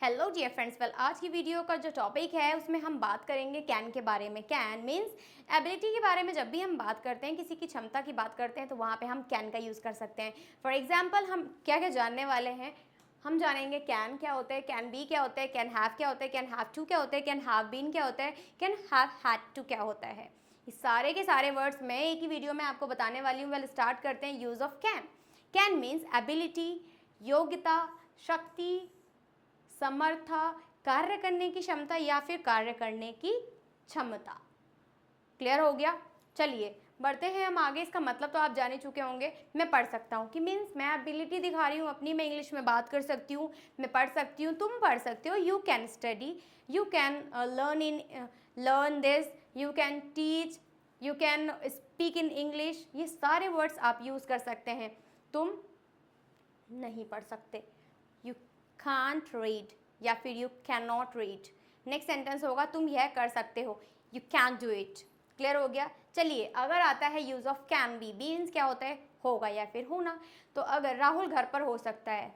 Hello dear friends, well आज की video का जो टॉपिक है उसमें हम बात करेंगे कैन के बारे में। कैन मीन्स एबिलिटी के बारे में। जब भी हम बात करते हैं, किसी की क्षमता की बात करते हैं, तो वहाँ पे हम कैन का यूज़ कर सकते हैं। फॉर एग्जांपल हम क्या क्या जानने वाले हैं, हम जानेंगे कैन क्या होता है, कैन बी क्या होता है, कैन हैव क्या होता है, कैन हैव टू क्या होता है, कैन हैव बीन क्या होता है, कैन हैव हैड टू क्या होता है। इस सारे के सारे वर्ड्स मैं एक ही वीडियो में आपको बताने वाली हूँ। वेल स्टार्ट करते हैं use of can. Can means ability, योग्यता, शक्ति, समर्था, कार्य करने की क्षमता या फिर कार्य करने की क्षमता। क्लियर हो गया? चलिए बढ़ते हैं हम आगे। इसका मतलब तो आप जान ही चुके होंगे। मैं पढ़ सकता हूँ कि मीन्स मैं एबिलिटी दिखा रही हूँ अपनी, मैं इंग्लिश में बात कर सकती हूँ, मैं पढ़ सकती हूँ, तुम पढ़ सकते हो। You can study, you can learn this, you can teach, you can speak in English. ये सारे वर्ड्स आप यूज़ कर सकते हैं। तुम नहीं पढ़ सकते, यू can't read या फिर you cannot read। Next sentence होगा तुम यह कर सकते हो, you can't do it। Clear हो गया? चलिए अगर आता है use of can be. Means क्या होता है? होगा या फिर होना। तो अगर राहुल घर पर हो सकता है,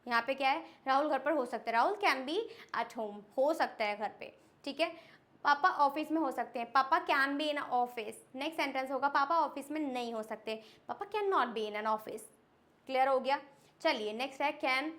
यहाँ पे क्या है? राहुल घर पर हो सकता है। Rahul can be at home, हो सकता है घर पे। ठीक है। पापा ऑफिस में हो सकते हैं, पापा can be in office. Next sentence होगा पापा ऑफिस में नहीं हो सकते, पापा can not be in an office. Clear हो गया? चलिए नेक्स्ट है कैन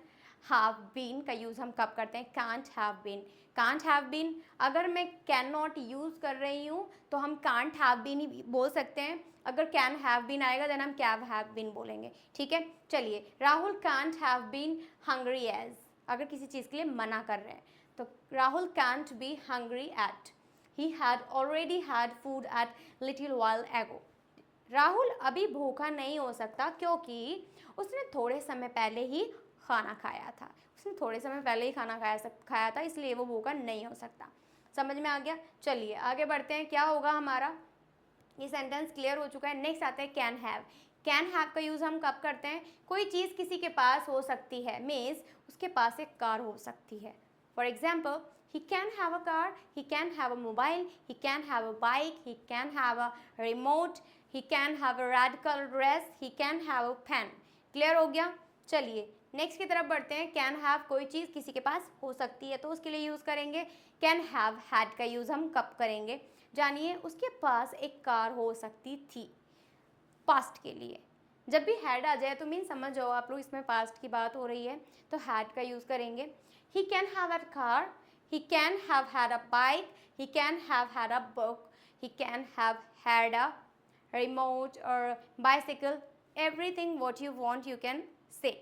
हैव बीन का यूज़ हम कब करते हैं? Can't have been. Can't have been, अगर मैं कैन नॉट यूज़ कर रही हूँ तो हम कांट हैव बीन ही बोल सकते हैं। अगर कैन हैव बीन आएगा देन हम कैव हैव बीन बोलेंगे। ठीक है। चलिए Rahul can't have been hungry as, अगर किसी चीज़ के लिए मना कर रहे हैं तो Rahul can't be hungry at, he had already had food at little while ago. Rahul अभी भूखा नहीं हो सकता क्योंकि उसने थोड़े समय पहले ही खाना खाया था। उसने थोड़े समय पहले ही खाना खाया था, इसलिए वो भूखा नहीं हो सकता। समझ में आ गया? चलिए आगे बढ़ते हैं। क्या होगा हमारा? ये सेंटेंस क्लियर हो चुका है। नेक्स्ट आता है कैन हैव। कैन हैव का यूज़ हम कब करते हैं? कोई चीज़ किसी के पास हो सकती है, मीन्स उसके पास एक कार हो सकती है। For example he can have a car, he can have a mobile, he can have a bike, he can have a remote, he can have a red color dress, he can have a pen। Clear हो गया? चलिए next की तरफ बढ़ते हैं। Can have कोई चीज़ किसी के पास हो सकती है तो उसके लिए यूज़ करेंगे। कैन हैव हैड का यूज़ हम कब करेंगे? जानिए, उसके पास एक कार हो सकती थी, पास्ट के लिए। जब भी हैड आ जाए तो मीन समझ जाओ आप लोग इसमें पास्ट की बात हो रही है, तो हैड का यूज़ करेंगे। He can have a car, he can have had a bike, he can have had a book, he can have had a remote or bicycle, everything what you want you can say।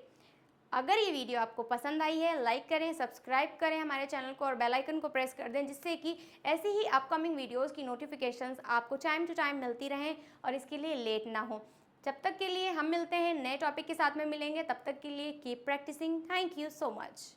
अगर ये video आपको पसंद आई है, like करें, subscribe करें हमारे channel को और बेल आइकन को प्रेस कर दें, जिससे कि ऐसे ही अपकमिंग वीडियोस की नोटिफिकेशंस आपको टाइम टू टाइम मिलती रहें और इसके लिए लेट ना हो। जब तक के लिए हम मिलते हैं, नए टॉपिक के साथ में मिलेंगे, तब तक के लिए keep practising. Thank you so much.